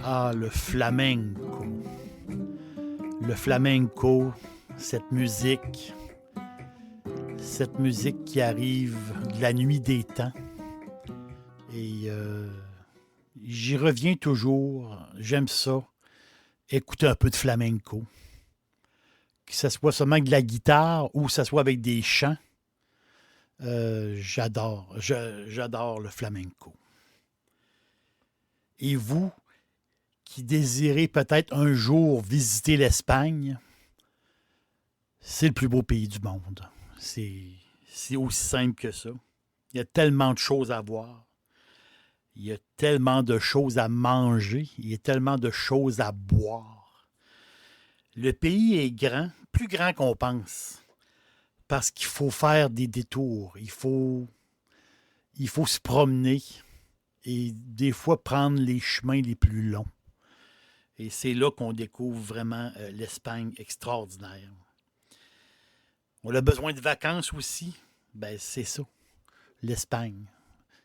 Ah, le flamenco. Le flamenco, cette musique qui arrive de la nuit des temps. Et j'y reviens toujours. J'aime ça. Écouter un peu de flamenco. Que ce soit seulement avec de la guitare ou que ce soit avec des chants. J'adore le flamenco. Et vous, qui désirez peut-être un jour visiter l'Espagne, c'est le plus beau pays du monde. C'est aussi simple que ça. Il y a tellement de choses à voir. Il y a tellement de choses à manger. Il y a tellement de choses à boire. Le pays est grand, plus grand qu'on pense, parce qu'il faut faire des détours. Il faut se promener et des fois prendre les chemins les plus longs. Et c'est là qu'on découvre vraiment l'Espagne extraordinaire. On a besoin de vacances aussi. Ben, c'est ça, l'Espagne.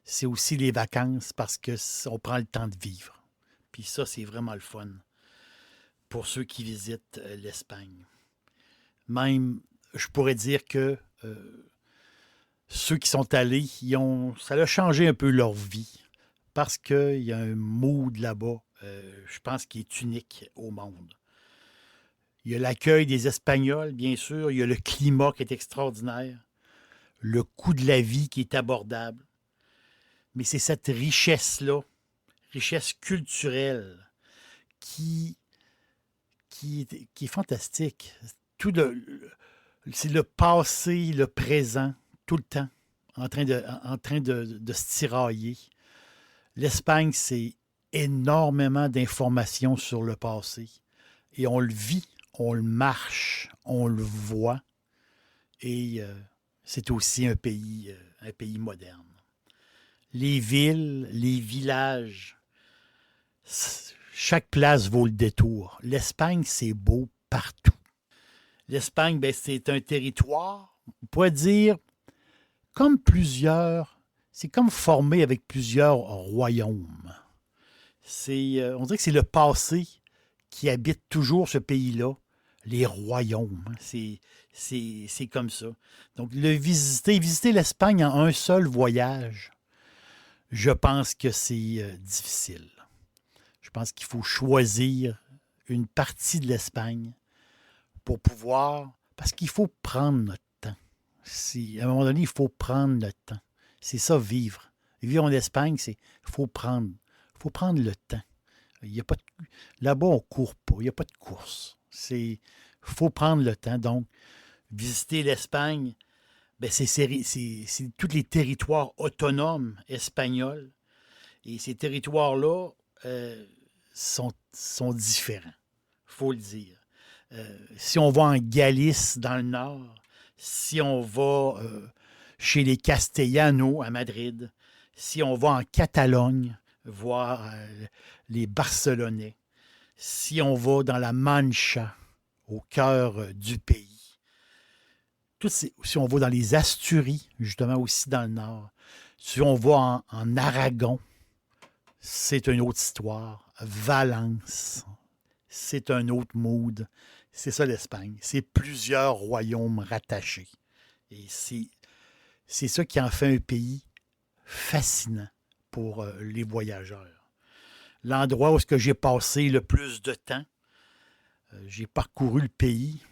C'est aussi les vacances parce qu'on prend le temps de vivre. Puis ça, c'est vraiment le fun pour ceux qui visitent l'Espagne. Même, je pourrais dire que ceux qui sont allés, ça a changé un peu leur vie parce qu'il y a un mood là-bas, je pense, qui est unique au monde. Il y a l'accueil des Espagnols, bien sûr. Il y a le climat qui est extraordinaire. Le coût de la vie qui est abordable. Mais c'est cette richesse-là, richesse culturelle, qui est fantastique. C'est le passé, le présent, tout le temps, en train de se tirailler. L'Espagne, c'est énormément d'informations sur le passé. Et on le vit, on le marche, on le voit. Et c'est aussi un pays moderne. Les villes, les villages, chaque place vaut le détour. L'Espagne, c'est beau partout. L'Espagne, ben, c'est un territoire, on pourrait dire, c'est comme formé avec plusieurs royaumes. On dirait que c'est le passé qui habite toujours ce pays-là, les royaumes. C'est comme ça. Donc, visiter l'Espagne en un seul voyage, je pense que c'est difficile. Je pense qu'il faut choisir une partie de l'Espagne pour pouvoir... Parce qu'il faut prendre notre temps. À un moment donné, il faut prendre le temps. C'est ça, vivre. Vivre en Espagne, il faut prendre le temps. Il y a pas de, là-bas, on ne court pas. Il n'y a pas de course. Il faut prendre le temps. Donc, visiter l'Espagne, ben c'est tous les territoires autonomes espagnols. Et ces territoires-là sont différents, il faut le dire. Si on va en Galice, dans le nord, si on va chez les Castellanos à Madrid, si on va en Catalogne, voir les Barcelonais, si on va dans la Mancha, au cœur du pays, si on va dans les Asturies, justement aussi dans le nord, si on va en Aragon, c'est une autre histoire. Valence, c'est un autre mood. C'est ça l'Espagne. C'est plusieurs royaumes rattachés. Et c'est ça qui en fait un pays fascinant pour les voyageurs. L'endroit où est-ce que j'ai passé le plus de temps, j'ai parcouru le pays,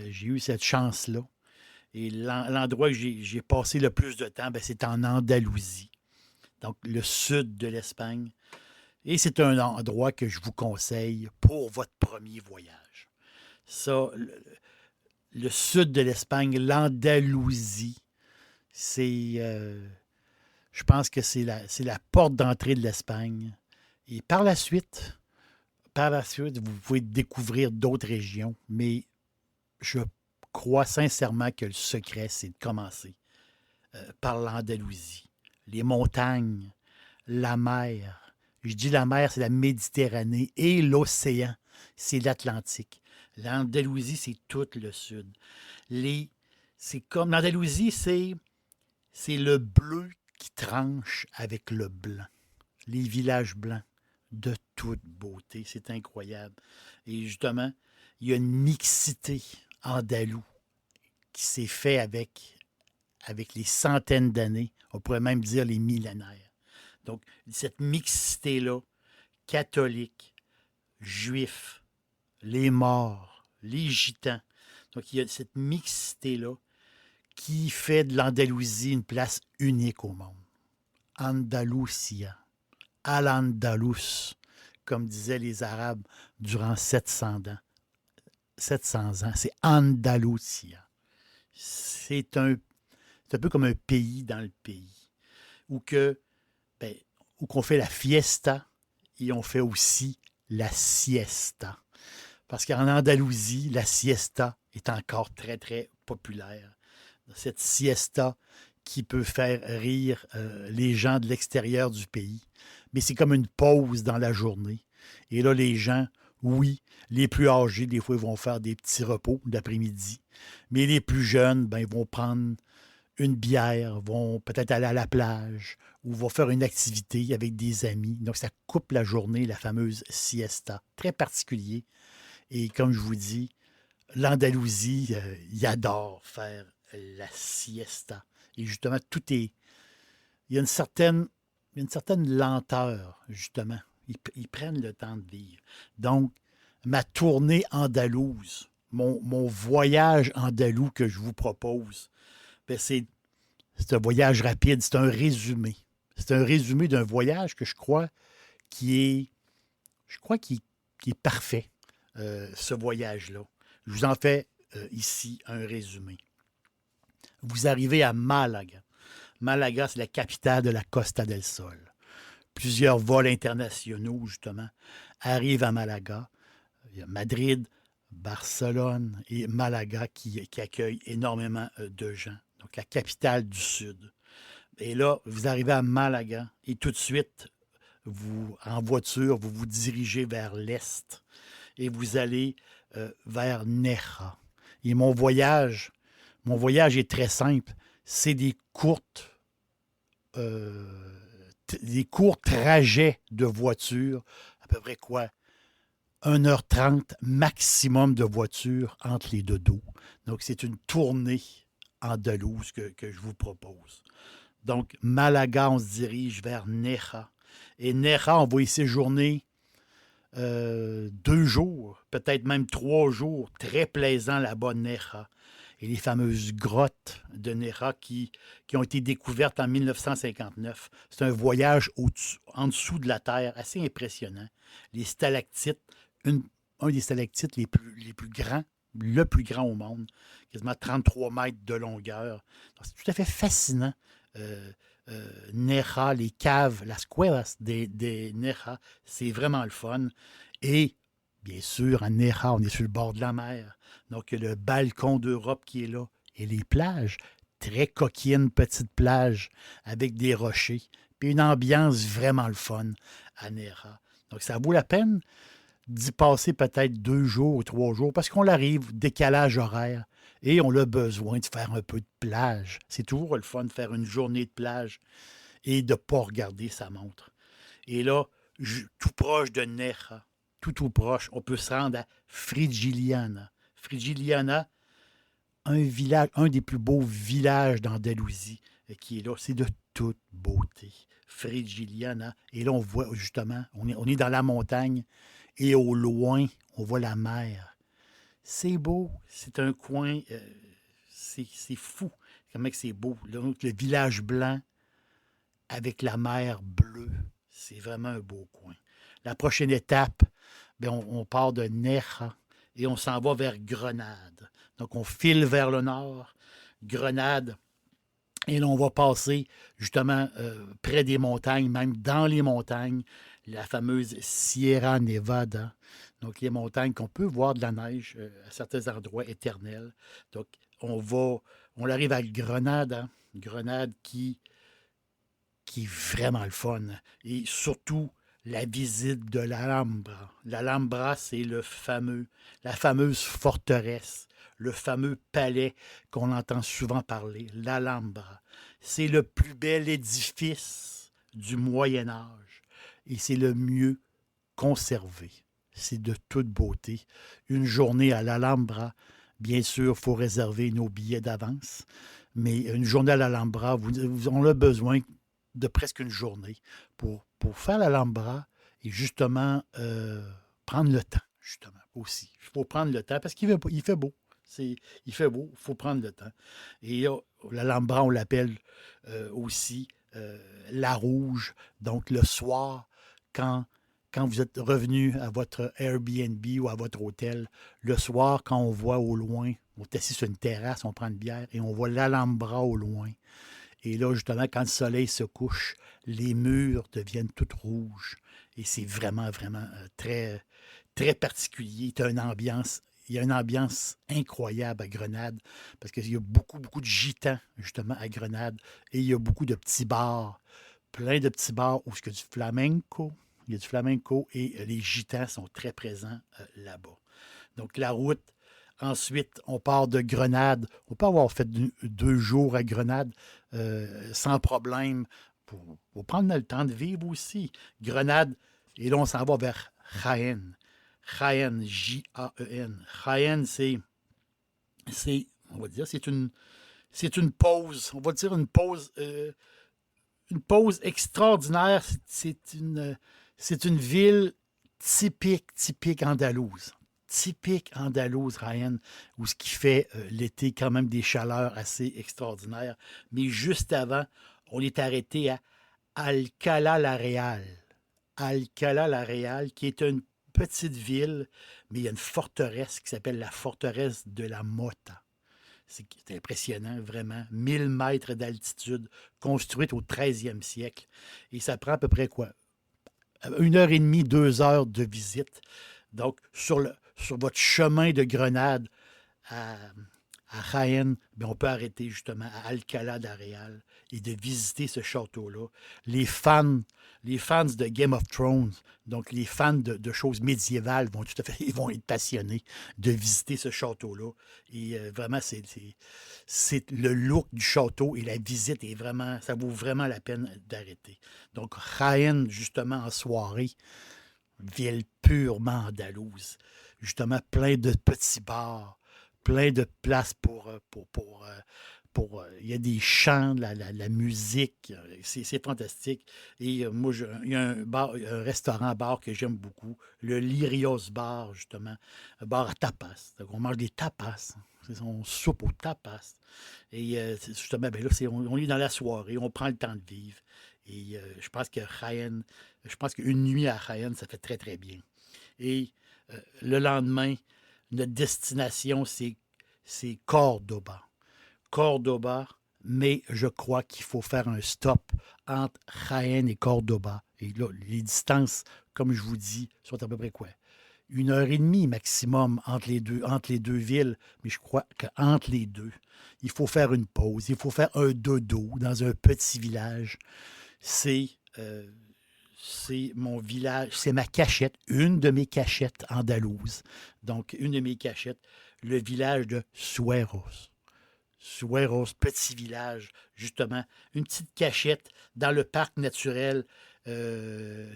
j'ai eu cette chance-là. Et l'endroit où j'ai passé le plus de temps, ben, c'est en Andalousie. Donc, le sud de l'Espagne. Et c'est un endroit que je vous conseille pour votre premier voyage. Ça, le sud de l'Espagne, l'Andalousie, je pense que c'est la porte d'entrée de l'Espagne. Et par la suite, vous pouvez découvrir d'autres régions, mais je crois sincèrement que le secret, c'est de commencer par l'Andalousie. Les montagnes, la mer, Je dis la mer, c'est la Méditerranée et l'océan, c'est l'Atlantique. L'Andalousie, c'est tout le sud. Les, c'est comme l'Andalousie, c'est le bleu qui tranche avec le blanc. Les villages blancs de toute beauté, c'est incroyable. Et justement, il y a une mixité andalouse qui s'est faite avec les centaines d'années, on pourrait même dire les millénaires. Donc, cette mixité-là, catholiques, juifs, les morts, les gitans. Donc, il y a cette mixité-là qui fait de l'Andalousie une place unique au monde. Andalusia, Al-Andalus, comme disaient les Arabes durant 700 ans. 700 ans, c'est Andalusia. C'est un peu comme un pays dans le pays, où que, ben, où qu'on fait la fiesta et on fait aussi la siesta. Parce qu'en Andalousie, la siesta est encore très, très populaire. Cette siesta qui peut faire rire les gens de l'extérieur du pays. Mais c'est comme une pause dans la journée. Et là, les gens, oui, les plus âgés, des fois, ils vont faire des petits repos d'après-midi. Mais les plus jeunes, ben, ils vont prendre une bière, vont peut-être aller à la plage ou vont faire une activité avec des amis. Donc, ça coupe la journée, la fameuse siesta. Très particulier. Et comme je vous dis, l'Andalousie, il adore faire la siesta. Et justement, tout est. Il y a une certaine lenteur, justement. Ils prennent le temps de vivre. Donc, ma tournée andalouse, mon voyage andalou que je vous propose, ben c'est un voyage rapide, c'est un résumé. C'est un résumé d'un voyage que qui est, je crois qui est parfait, ce voyage-là. Je vous en fais ici un résumé. Vous arrivez à Malaga. Malaga, c'est la capitale de la Costa del Sol. Plusieurs vols internationaux, justement, arrivent à Malaga. Il y a Madrid, Barcelone et Malaga qui accueillent énormément de gens. Donc, la capitale du Sud. Et là, vous arrivez à Malaga et tout de suite, en voiture, vous vous dirigez vers l'est et vous allez vers Neja. Et mon voyage est très simple. C'est euh, des courts trajets de voiture, à peu près quoi? 1h30 maximum de voiture entre les deux dos. Donc, c'est une tournée andalouse que je vous propose. Donc, Malaga, on se dirige vers Neja. Et Neja, on va y séjourner 2 jours, peut-être même 3 jours. Très plaisant là-bas, Neja. Et les fameuses grottes de Neja qui ont été découvertes en 1959. C'est un voyage en dessous de la Terre assez impressionnant. Les stalactites, un des stalactites les plus grands, le plus grand au monde, quasiment 33 mètres de longueur. C'est tout à fait fascinant. Neja, les caves, las cuevas des Neja, c'est vraiment le fun. Et bien sûr, à Neja, on est sur le bord de la mer. Donc, il y a le balcon d'Europe qui est là. Et les plages, très coquines, petites plages avec des rochers. Puis une ambiance vraiment le fun à Neja. Donc, ça vaut la peine d'y passer peut-être 2 jours ou 3 jours parce qu'on arrive, décalage horaire, et on a besoin de faire un peu de plage. C'est toujours le fun de faire une journée de plage et de ne pas regarder sa montre. Et là, tout proche de Neja, tout proche, on peut se rendre à Frigiliana. Frigiliana, un des plus beaux villages d'Andalousie qui est là. C'est de toute beauté. Frigiliana. Et là, on voit justement, on est dans la montagne et au loin, on voit la mer. C'est beau. C'est un coin, c'est fou comment c'est beau. Le village blanc avec la mer bleue. C'est vraiment un beau coin. La prochaine étape, bien, on part de Neja et on s'en va vers Grenade. Donc, on file vers le nord, Grenade, et là, on va passer justement près des montagnes, même dans les montagnes, la fameuse Sierra Nevada. Donc, les montagnes qu'on peut voir de la neige à certains endroits éternels. Donc, on arrive à Grenade, hein? Grenade qui est vraiment le fun. Et surtout, la visite de l'Alhambra. L'Alhambra, c'est la fameuse forteresse, le fameux palais qu'on entend souvent parler, l'Alhambra. C'est le plus bel édifice du Moyen Âge et c'est le mieux conservé. C'est de toute beauté. Une journée à l'Alhambra, bien sûr, il faut réserver nos billets d'avance, mais une journée à l'Alhambra, on a besoin de presque une journée pour faire l'Alhambra et justement prendre le temps, justement, aussi. Il faut prendre le temps parce il fait beau. Il fait beau, il faut prendre le temps. Et l'Alhambra, on l'appelle aussi la Rouge. Donc, le soir, quand, quand vous êtes revenu à votre Airbnb ou à votre hôtel, le soir, quand on voit au loin, on est assis sur une terrasse, on prend une bière et on voit l'Alhambra au loin. Et là, justement, quand le soleil se couche, les murs deviennent toutes rouges. Et c'est vraiment, vraiment très, très particulier. Il y a une ambiance incroyable à Grenade parce qu'il y a beaucoup, beaucoup de gitans, justement, à Grenade. Et il y a beaucoup de petits bars, plein de petits bars où il y a du flamenco. Il y a du flamenco et les gitans sont très présents là-bas. Donc, la route, ensuite, on part de Grenade. On peut avoir fait 2 jours à Grenade sans problème pour prendre le temps de vivre aussi. Grenade, et là, on s'en va vers Jaén. Jaén, J-A-E-N. Jaén, on va dire, c'est une pause. On va dire une pause extraordinaire. C'est une ville typique andalouse. Typique andalouse, Ryan, où ce qui fait l'été quand même des chaleurs assez extraordinaires. Mais juste avant, on est arrêté à Alcalá la Real. Alcalá la Real, qui est une petite ville, mais il y a une forteresse qui s'appelle la forteresse de la Mota. C'est impressionnant, vraiment. 1 000 mètres d'altitude, construite au 13e siècle. Et ça prend à peu près quoi? 1 heure et demie, 2 heures de visite. Donc, sur votre chemin de Grenade à, à Jaén, bien, on peut arrêter justement à Alcalá de Real et de visiter ce château-là. Les fans, les fans de Game of Thrones, donc les fans de choses médiévales vont tout à fait, ils vont être passionnés de visiter ce château-là. Et vraiment, c'est le look du château et la visite est vraiment, ça vaut vraiment la peine d'arrêter. Donc, Jaén, justement, en soirée, ville purement andalouse. Justement, plein de petits bars, plein de places il y a des chants, la musique, c'est fantastique. Et moi, il y a un restaurant-bar que j'aime beaucoup, le Lirios Bar, justement, un bar à tapas. Donc, on mange des tapas. On soupe aux tapas. Et justement, ben là, on est dans la soirée, on prend le temps de vivre. Et je pense qu'une nuit à Jaén, ça fait très, très bien. Et le lendemain, notre destination, c'est Cordoba. Cordoba, mais je crois qu'il faut faire un stop entre Jaén et Cordoba. Et là, les distances, comme je vous dis, sont à peu près quoi? 1 heure et demie maximum entre les deux villes, mais je crois qu'entre les deux, il faut faire une pause, il faut faire un dodo dans un petit village. C'est euh, c'est mon village, c'est ma cachette, une de mes cachettes andalouses. Donc, une de mes cachettes, le village de Sueros. Sueros, petit village, justement, une petite cachette dans le parc naturel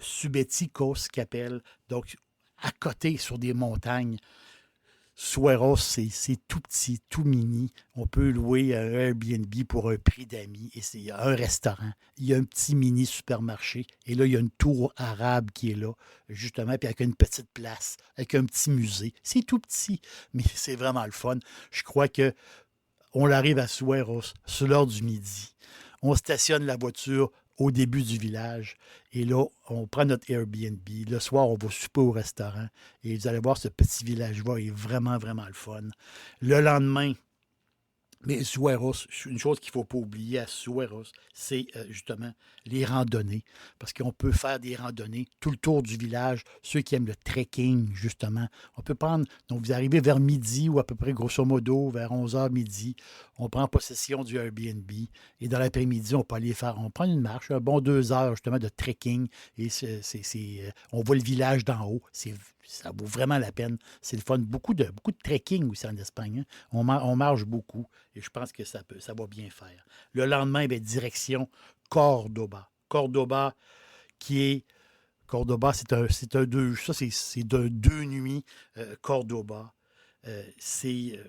Subeticos qu'appelle. Donc, à côté, sur des montagnes. Sueros, c'est tout petit, tout mini. On peut louer un Airbnb pour un prix d'amis. Et il y a un restaurant. Il y a un petit mini supermarché. Et là, il y a une tour arabe qui est là, justement, puis avec une petite place, avec un petit musée. C'est tout petit, mais c'est vraiment le fun. Je crois que on arrive à Sueros sur l'heure du midi. On stationne la voiture au début du village et là, on prend notre Airbnb. Le soir, on va souper au restaurant et vous allez voir, ce petit village-là est vraiment, vraiment le fun. Le lendemain, Mais Sueros, une chose qu'il ne faut pas oublier à Sueros, c'est justement les randonnées. Parce qu'on peut faire des randonnées tout le tour du village. Ceux qui aiment le trekking, justement. On peut prendre, donc vous arrivez vers midi ou à peu près grosso modo vers 11h midi. On prend possession du Airbnb. Et dans l'après-midi, on peut aller faire, on prend une marche, un bon 2 heures justement de trekking. Et on voit le village d'en haut. Ça vaut vraiment la peine. C'est le fun. Beaucoup de trekking aussi en Espagne, hein. On marche beaucoup. Et je pense que ça va bien faire. Le lendemain, bien, direction Cordoba. Cordoba, qui est. Cordoba, c'est un deux. Ça, c'est d'un 2 nuits. Cordoba. C'est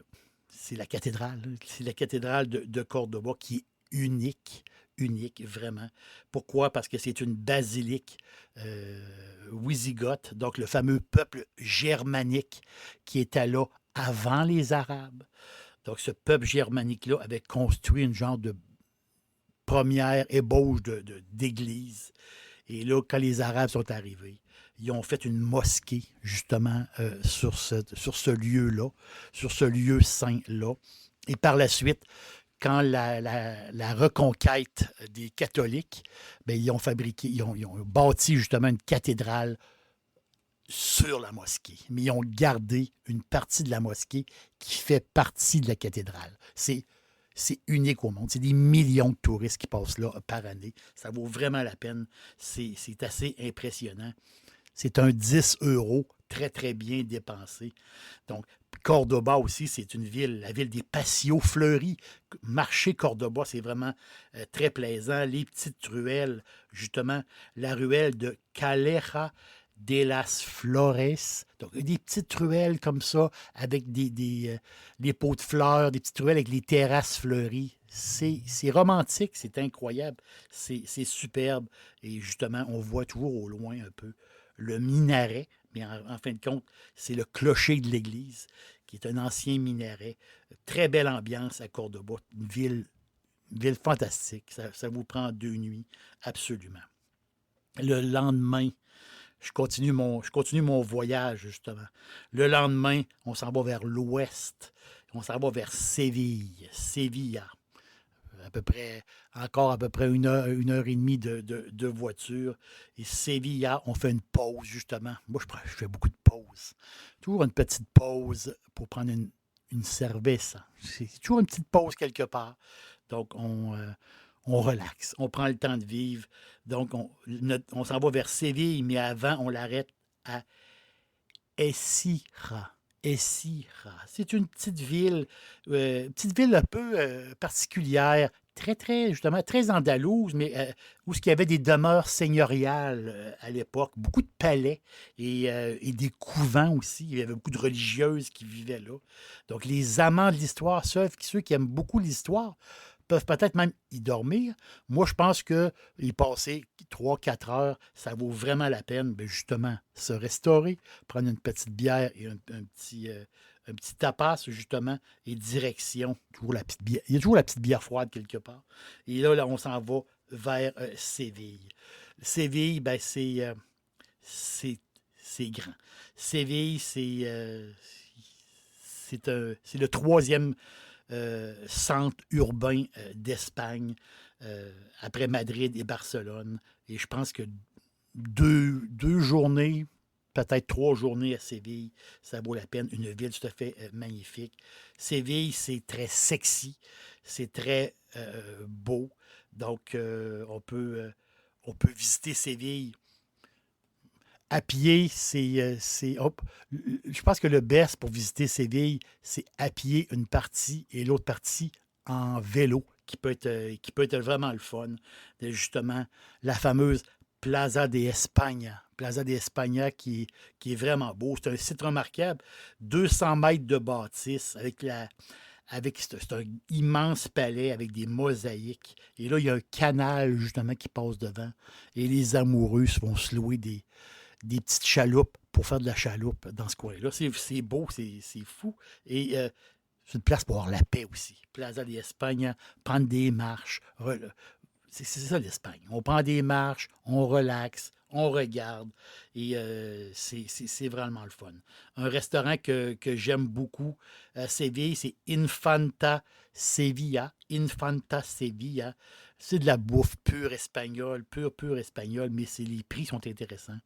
la cathédrale, hein. C'est la cathédrale de Cordoba qui est unique. Unique, vraiment. Pourquoi? Parce que c'est une basilique wisigoth, donc le fameux peuple germanique qui était là avant les Arabes. Donc, ce peuple germanique-là avait construit une genre de première ébauche d'église. Et là, quand les Arabes sont arrivés, ils ont fait une mosquée, justement, sur ce lieu-là, sur ce lieu saint-là. Et par la suite, quand la reconquête des catholiques, bien, ils ont bâti justement une cathédrale sur la mosquée, mais ils ont gardé une partie de la mosquée qui fait partie de la cathédrale. C'est unique au monde. C'est des millions de touristes qui passent là par année. Ça vaut vraiment la peine. C'est assez impressionnant. C'est un 10 € très, très bien dépensé. Donc, Cordoba aussi, c'est une ville, la ville des patios fleuris. Marcher Cordoba, c'est vraiment très plaisant. Les petites ruelles, justement, la ruelle de Calleja de las Flores. Donc, des petites ruelles comme ça, avec des pots de fleurs, des petites ruelles avec les terrasses fleuries. C'est romantique, c'est incroyable, c'est superbe. Et justement, on voit toujours au loin un peu le minaret, mais en fin de compte, c'est le clocher de l'église, qui est un ancien minaret. Très belle ambiance à Cordoba, une ville fantastique. Ça vous prend 2 nuits, absolument. Le lendemain, je continue mon voyage, justement. Le lendemain, on s'en va vers l'ouest. On s'en va vers Séville. Sevilla. Encore à peu près une heure et demie de voiture. Et Sévilla, on fait une pause, justement. Moi, je fais beaucoup de pauses. Toujours une petite pause pour prendre une cerveza. C'est toujours une petite pause quelque part. Donc, on relaxe. On prend le temps de vivre. Donc, on s'en va vers Séville, mais avant, on l'arrête à Essira. Essira. C'est une petite ville un peu particulière, très, très, justement, très andalouse, mais où il y avait des demeures seigneuriales à l'époque, beaucoup de palais et des couvents aussi. Il y avait beaucoup de religieuses qui vivaient là. Donc, les amants de l'histoire, ceux qui aiment beaucoup l'histoire, peuvent peut-être même y dormir. Moi, je pense que y passer 3 4 heures, ça vaut vraiment la peine, ben, justement, se restaurer, prendre une petite bière et un petit tapas, justement, et direction. Toujours la petite bière. Il y a toujours la petite bière froide quelque part. Et là on s'en va vers Séville. Séville, ben, c'est, c'est grand. Séville, c'est le troisième centre urbain d'Espagne, après Madrid et Barcelone. Et je pense que deux journées, peut-être 3 journées à Séville, ça vaut la peine. Une ville tout à fait magnifique. Séville, c'est très sexy, c'est très beau. Donc, on peut visiter Séville à pied, je pense que le best pour visiter Séville, c'est à pied une partie et l'autre partie en vélo, qui peut être vraiment le fun. Justement, la fameuse Plaza de España. Plaza de España qui est vraiment beau. C'est un site remarquable. 200 mètres de bâtisse c'est un immense palais avec des mosaïques. Et là, il y a un canal justement qui passe devant. Et les amoureux vont se louer des petites chaloupes pour faire de la chaloupe dans ce coin-là. C'est beau, c'est fou. Et c'est une place pour avoir la paix aussi. Plaza d'Espagne, prendre des marches. C'est ça l'Espagne. On prend des marches, on relaxe, on regarde et c'est vraiment le fun. Un restaurant que j'aime beaucoup à Séville, c'est Infanta Sevilla. Infanta Sevilla. C'est de la bouffe pure espagnole, pure espagnole, mais les prix sont intéressants.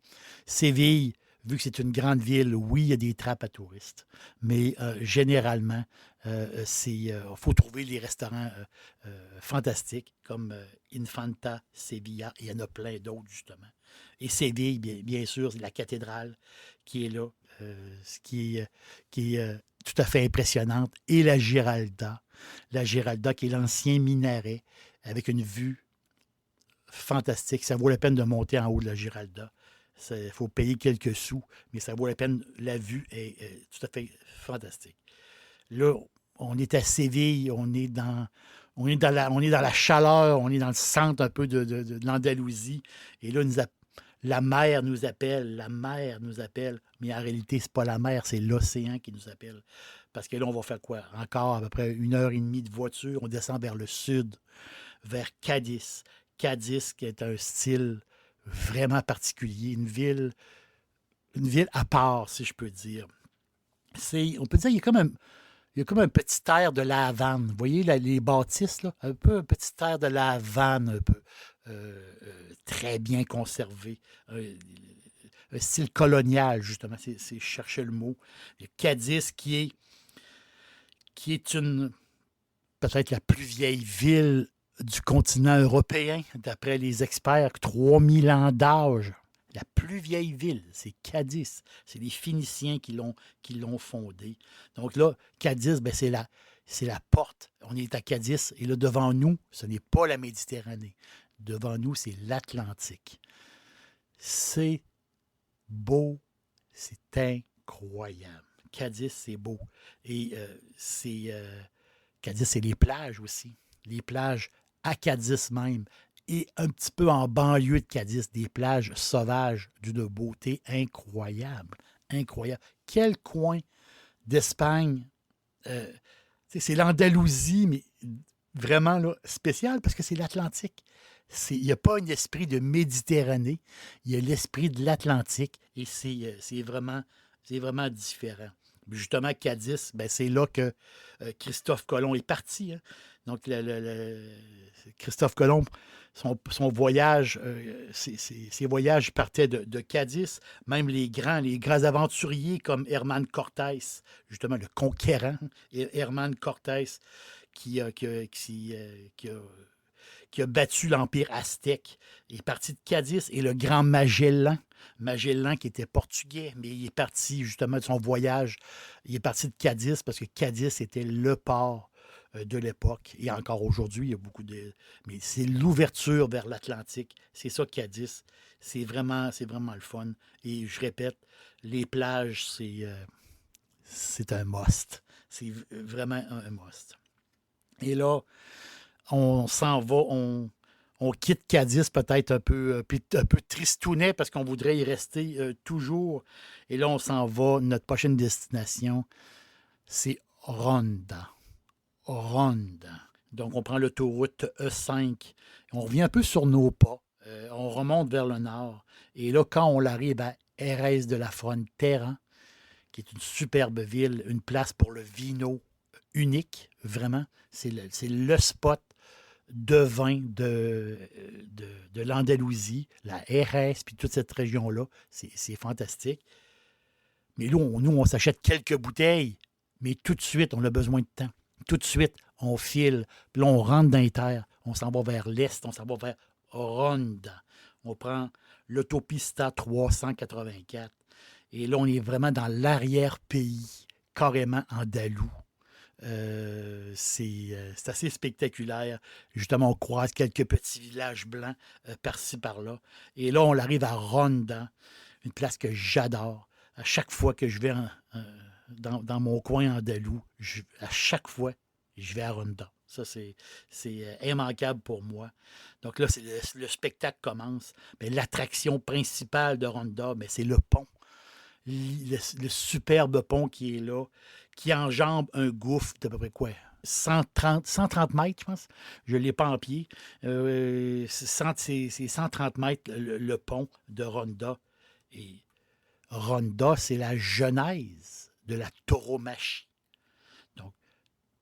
Séville, vu que c'est une grande ville, oui, il y a des trappes à touristes, mais généralement, il faut trouver les restaurants fantastiques comme Infanta Sevilla. Il y en a plein d'autres, justement. Et Séville, bien sûr, c'est la cathédrale qui est là, qui est tout à fait impressionnante. Et la Giralda. La Giralda, qui est l'ancien minaret, avec une vue fantastique. Ça vaut la peine de monter en haut de la Giralda. Il faut payer quelques sous, mais ça vaut la peine. La vue est tout à fait fantastique. Là, on est à Séville, on est dans la chaleur, on est dans le centre un peu de l'Andalousie. Et là, la mer nous appelle, mais en réalité, c'est pas la mer, c'est l'océan qui nous appelle. Parce que là, on va faire quoi? Encore à peu près 1 heure et demie de voiture, on descend vers le sud, vers Cadiz. Cadiz, qui est un style vraiment particulier, une ville à part, si je peux dire. On peut dire qu'il y a comme un petit air de la Havane. Vous voyez les bâtisses, là? Un peu un petit air de la Havane, un peu. Très bien conservé. Un style colonial, justement. Je cherchais le mot. Il y a Cadiz qui est peut-être la plus vieille ville du continent européen, d'après les experts, 3000 ans d'âge. La plus vieille ville, c'est Cadiz. C'est les Phéniciens qui l'ont fondée. Donc là, Cadiz, ben c'est la porte. On est à Cadiz et là, devant nous, ce n'est pas la Méditerranée. Devant nous, c'est l'Atlantique. C'est beau, c'est incroyable. Cadiz, c'est beau. Et Cadiz, c'est les plages aussi. Les plages à Cadiz même. Et un petit peu en banlieue de Cadiz, des plages sauvages d'une beauté incroyable. Incroyable. Quel coin d'Espagne. euh, c'est l'Andalousie, mais vraiment là, spécial parce que c'est l'Atlantique. Il n'y a pas un esprit de Méditerranée, il y a l'esprit de l'Atlantique et c'est vraiment différent. Justement, Cadiz, ben, c'est là que Christophe Colomb est parti. Hein. Donc, Christophe Colomb, son voyage, ses voyages partaient de Cadiz. Même les grands aventuriers comme Herman Cortés, justement le conquérant, Herman Cortés, qui a battu l'Empire aztèque, est parti de Cadiz, et le grand Magellan qui était portugais, mais il est parti justement de son voyage, il est parti de Cadiz parce que Cadiz était le port de l'époque, et encore aujourd'hui, il y a beaucoup de... Mais c'est l'ouverture vers l'Atlantique, c'est ça Cadiz, c'est vraiment le fun. Et je répète, les plages, c'est un must. C'est vraiment un must. Et là, on s'en va, on quitte Cadiz peut-être un peu tristounet parce qu'on voudrait y rester toujours. Et là, on s'en va. Notre prochaine destination, c'est Ronda. Ronda. Donc, on prend l'autoroute E5. On revient un peu sur nos pas. On remonte vers le nord. Et là, quand on arrive à Jerez de la Frontera, qui est une superbe ville, une place pour le vino unique, vraiment. C'est le spot de vin de l'Andalousie, la RS, puis toute cette région-là. C'est fantastique. Mais là, nous, on s'achète quelques bouteilles, mais tout de suite, on a besoin de temps. Tout de suite, on file. Puis là, on rentre dans les terres. On s'en va vers l'est, on s'en va vers Ronda. On prend l'autopista 384. Et là, on est vraiment dans l'arrière-pays, carrément andalou. C'est assez spectaculaire. Justement, on croise quelques petits villages blancs par-ci, par-là. Et là, on arrive à Ronda, une place que j'adore. À chaque fois que je vais dans mon coin andalou, à chaque fois, je vais à Ronda. Ça, c'est immanquable pour moi. Donc là, le spectacle commence. Mais l'attraction principale de Ronda, mais c'est le pont. Le superbe pont qui est là, qui enjambe un gouffre d'à peu près quoi? 130 mètres, je pense. Je ne l'ai pas en pied. C'est 130 mètres le pont de Ronda. Et Ronda, c'est la genèse de la tauromachie. Donc,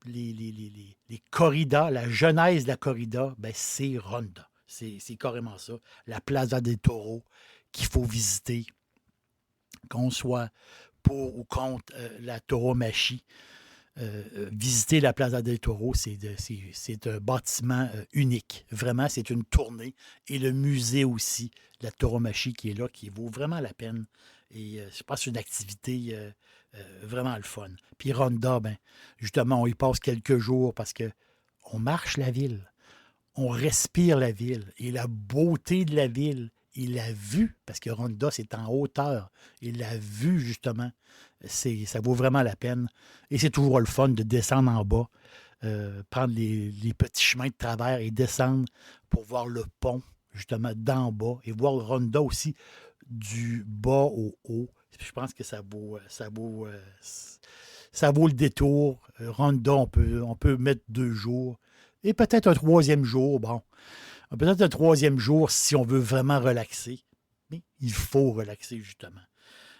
les corridas, la genèse de la corrida, ben, c'est Ronda. C'est carrément ça. La Plaza des Taureaux qu'il faut visiter, qu'on soit pour ou contre la tauromachie. Visiter la Plaza del Toro, c'est un bâtiment unique. Vraiment, c'est une tournée. Et le musée aussi, la tauromachie qui est là, qui vaut vraiment la peine. Et je pense que c'est une activité vraiment le fun. Puis Ronda, ben, justement, on y passe quelques jours parce que on marche la ville, on respire la ville et la beauté de la ville et la vue, parce que Ronda, c'est en hauteur, et la vue, justement, ça vaut vraiment la peine. Et c'est toujours le fun de descendre en bas, prendre les petits chemins de travers et descendre pour voir le pont, justement, d'en bas, et voir Ronda aussi du bas au haut. Je pense que ça vaut le détour. Ronda, on peut mettre 2 jours. Et peut-être un troisième jour, bon. Peut-être un troisième jour si on veut vraiment relaxer. Mais il faut relaxer, justement.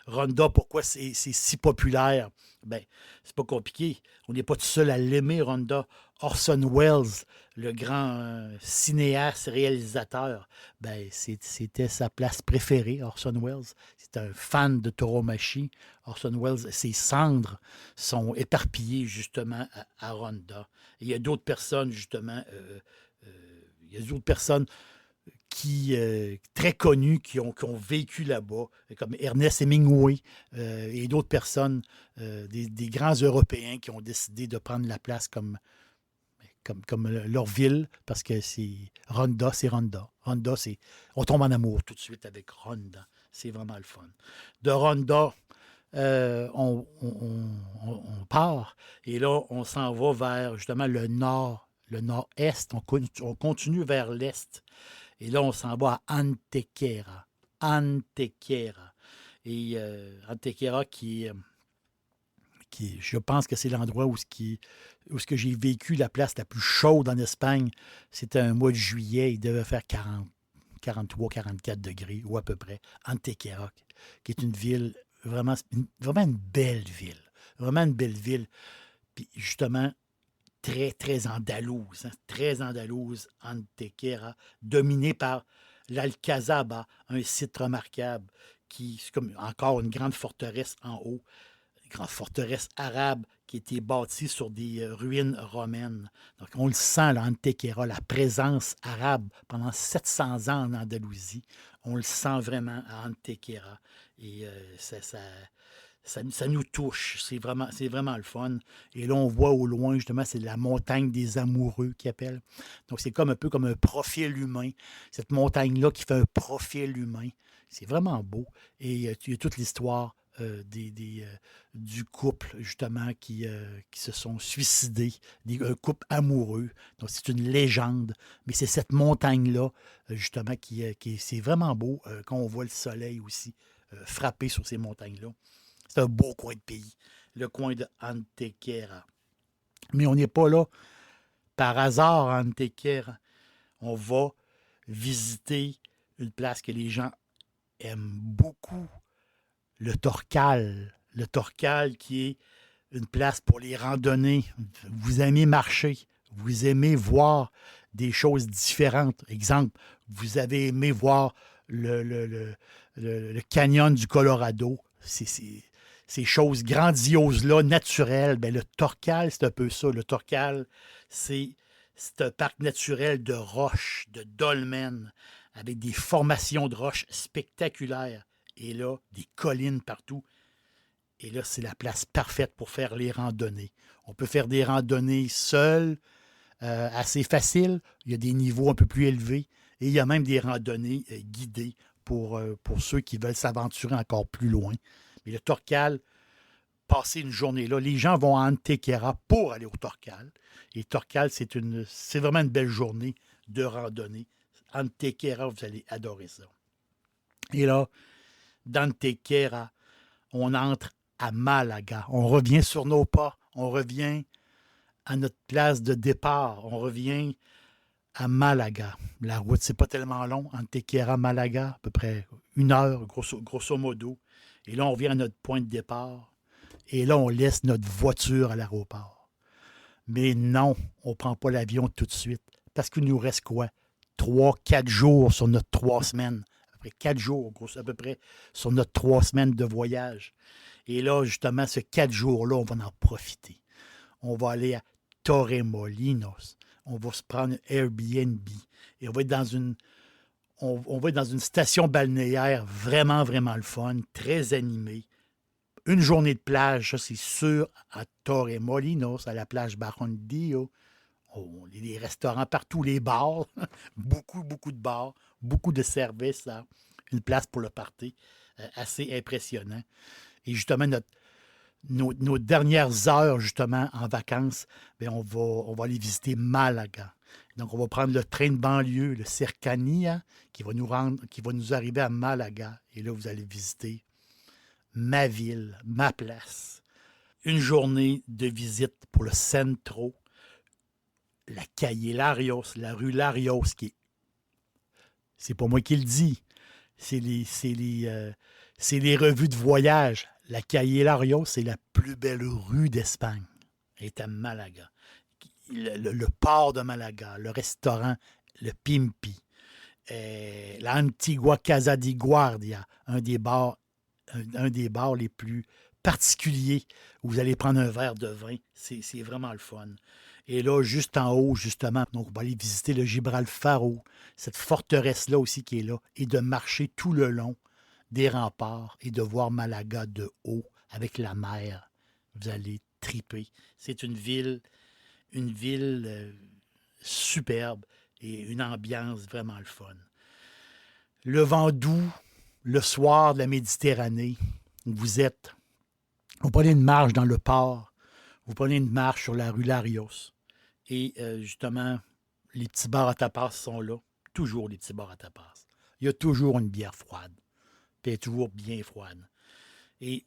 Ronda, pourquoi c'est si populaire? Ben, c'est pas compliqué. On n'est pas tout seul à l'aimer, Ronda. Orson Welles, le grand cinéaste, réalisateur, ben, c'était sa place préférée, Orson Welles. C'est un fan de tauromachie. Orson Welles, ses cendres sont éparpillées justement à Ronda. Et il y a d'autres personnes, justement, il y a d'autres personnes très connus qui ont vécu là-bas, comme Ernest Hemingway et d'autres personnes, des grands Européens qui ont décidé de prendre la place comme leur ville, parce que c'est Ronda, c'est Ronda. Ronda, c'est. On tombe en amour tout de suite avec Ronda. C'est vraiment le fun. De Ronda, on part et là, on s'en va vers justement le nord, le nord-est. On continue vers l'est. Et là, on s'en va à Antequera. Antequera. Et Antequera je pense que c'est l'endroit où ce que j'ai vécu, la place la plus chaude en Espagne. C'était un mois de juillet. Il devait faire 43, 44 degrés, ou à peu près. Antequera, qui est une ville, vraiment une belle ville. Vraiment une belle ville. Puis justement, très, très andalouse. Hein, très andalouse, Antequera, dominée par l'Alcazaba, un site remarquable qui, c'est comme encore une grande forteresse en haut, une grande forteresse arabe qui a été bâtie sur des ruines romaines. Donc, on le sent, là, Antequera, la présence arabe pendant 700 ans en Andalousie. On le sent vraiment à Antequera. Et ça nous touche. C'est vraiment le fun. Et là, on voit au loin, justement, c'est la montagne des amoureux qu'ils appellent. Donc, c'est comme un peu comme un profil humain. Cette montagne-là qui fait un profil humain. C'est vraiment beau. Et il y a toute l'histoire du couple, justement, qui se sont suicidés, un couple amoureux. Donc, c'est une légende. Mais c'est cette montagne-là, justement, c'est vraiment beau quand on voit le soleil aussi frapper sur ces montagnes-là. C'est un beau coin de pays, le coin de Antequera. Mais on n'est pas là par hasard à Antequera. On va visiter une place que les gens aiment beaucoup, le Torcal. Le Torcal qui est une place pour les randonnées. Vous aimez marcher, vous aimez voir des choses différentes. Exemple, vous avez aimé voir le canyon du Colorado. Ces choses grandioses-là, naturelles, ben, le Torcal, c'est un peu ça. Le Torcal, c'est un parc naturel de roches, de dolmens, avec des formations de roches spectaculaires. Et là, des collines partout. Et là, c'est la place parfaite pour faire les randonnées. On peut faire des randonnées seules, assez faciles. Il y a des niveaux un peu plus élevés. Et il y a même des randonnées guidées pour ceux qui veulent s'aventurer encore plus loin. Mais le Torcal, passer une journée là, les gens vont à Antequera pour aller au Torcal. Et Torcal, c'est vraiment une belle journée de randonnée. Antequera, vous allez adorer ça. Et là, d'Antequera, on entre à Malaga. On revient sur nos pas. On revient à notre place de départ. On revient à Malaga. La route, c'est pas tellement long, entre Tequera et Malaga, à peu près 1 heure, grosso modo. Et là, on revient à notre point de départ. Et là, on laisse notre voiture à l'aéroport. Mais non, on ne prend pas l'avion tout de suite. Parce qu'il nous reste quoi? 3-4 jours sur notre 3 semaines. À peu près 4 jours, à peu près, sur notre 3 semaines de voyage. Et là, justement, ces 4 jours-là, on va en profiter. On va aller à Torremolinos. On va se prendre un Airbnb. Et on va être dans une station balnéaire vraiment, vraiment le fun, très animée. Une journée de plage, ça c'est sûr, à Torremolinos, à la plage Barranquillo. Oh, les restaurants partout, les bars, beaucoup, beaucoup de bars, beaucoup de services, là. Une place pour le party, assez impressionnant. Et justement, nos dernières heures, justement, en vacances, bien, on va aller visiter Malaga. Donc, on va prendre le train de banlieue, le Cercanía, qui va nous arriver à Malaga. Et là, vous allez visiter ma ville, ma place. Une journée de visite pour le Centro, la Calle Larios, la rue Larios, c'est pas moi qui le dis, c'est les revues de voyage. La Calle Larios, c'est la plus belle rue d'Espagne. Elle est à Malaga. Le port de Malaga, le restaurant, le Pimpi, la Antigua Casa di Guardia, un des bars les plus particuliers où vous allez prendre un verre de vin. C'est vraiment le fun. Et là, juste en haut, justement, donc on va aller visiter le Gibralfaro, cette forteresse-là aussi qui est là, et de marcher tout le long des remparts et de voir Malaga de haut avec la mer. Vous allez triper. C'est une ville superbe et une ambiance vraiment le fun. Le vent doux, le soir de la Méditerranée, vous prenez une marche dans le port, vous prenez une marche sur la rue Larios, et justement, les petits bars à tapas sont là. Toujours les petits bars à tapas. Il y a toujours une bière froide. Puis elle est toujours bien froide. Et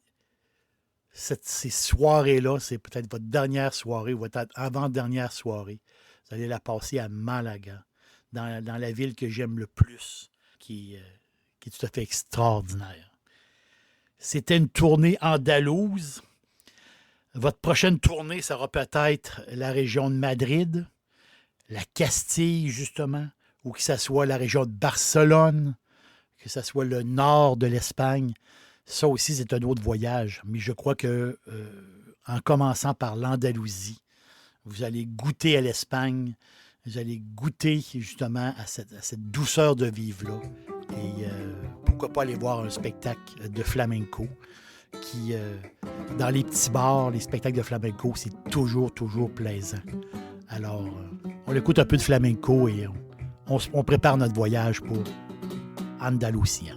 ces soirées-là, c'est peut-être votre dernière soirée, votre avant-dernière soirée. Vous allez la passer à Malaga, dans la ville que j'aime le plus, qui est tout à fait extraordinaire. C'était une tournée andalouse. Votre prochaine tournée sera peut-être la région de Madrid, la Castille, justement, ou que ce soit la région de Barcelone, que ce soit le nord de l'Espagne. Ça aussi, c'est un autre voyage. Mais je crois que en commençant par l'Andalousie, vous allez goûter à l'Espagne, vous allez goûter justement à cette douceur de vivre-là. Et pourquoi pas aller voir un spectacle de flamenco qui, dans les petits bars, les spectacles de flamenco, c'est toujours, toujours plaisant. Alors, on écoute un peu de flamenco et on prépare notre voyage pour Andalousie.